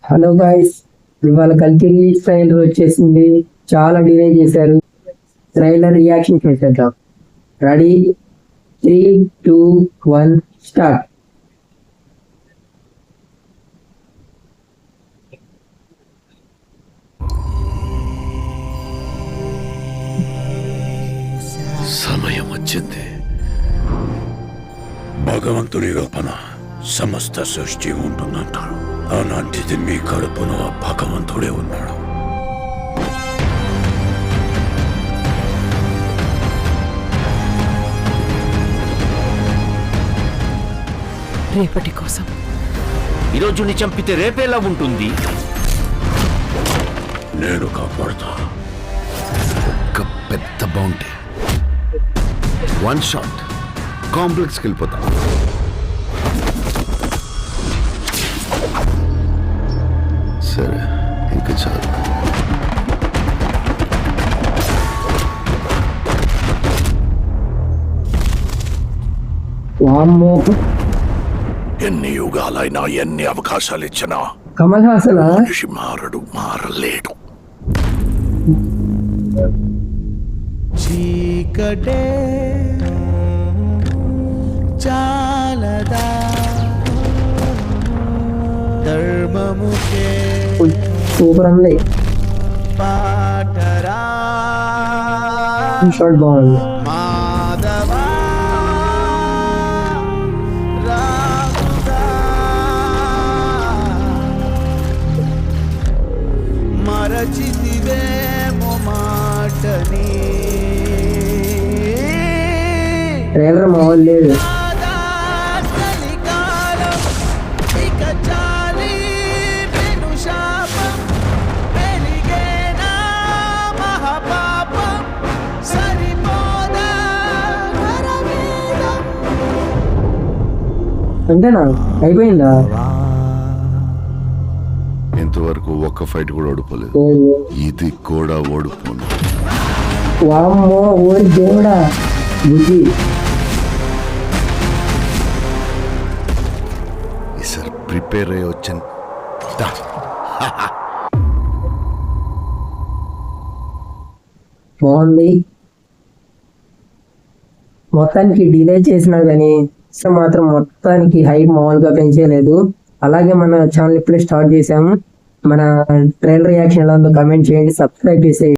Hello guys, ఇవాళ కల్కి release trailer వచ్చేసింది. చాలా డిలే చేశారు. ట్రైలర్ రియాక్షన్ చేసేద్దాం. Ready, 3, 2, 1 start. సమయం వచ్చింది. భగవంతుడి రూపణ సమస్త సృష్టి ఉంటుందంటారు. అలాంటిది మీ కడుపున భగవంతుడే ఉన్నాడు. రేపటి కోసం ఈరోజు ని చంపితే రేపేలా ఉంటుంది? నేను కాపాడుతా. ఒక పెద్ద బౌంటీ, 1 షాట్ కాంప్లెక్స్కి వెళ్ళిపోతా. సరే, ఇంకా చాలు. వామ్మో, ఎన్ని యుగాలైనా ఎన్ని అవకాశాలు ఇచ్చినా కమల్ హాసన్ మనిషి మారలేడు. చీకటే చాలదా ధర్మముకే సూపర్ అండి. పాఠరా ఈ షాట్ బాగుంది. మాధవా రాముదా మరచితివేమో మాటని ట్రైలర్ మామూలు లేదు. అంతేనా, అయిపోయిందా? ఇంతవరకు ఒక్క ఫైట్ కూడా ఓడిపోలేదు. ఇది కూడా ఓడిపోను. వామ్మో, ఓరి దేవుడా, బుద్ధి. ఈసారి ప్రిపేర్ అయ్యి వచ్చాను. బాగుంది. మొత్తానికి డిలే చేసినా కానీ మాత్రం మొత్తానికి హైప్ మామూలుగా పెంచలేదు. అలాగే మన ఛానల్ ఇప్పుడే స్టార్ట్ చేసాము. మన ట్రైలర్ రియాక్షన్ ఎలా ఉందో కమెంట్ చేయండి, సబ్స్క్రైబ్ చేసేయండి.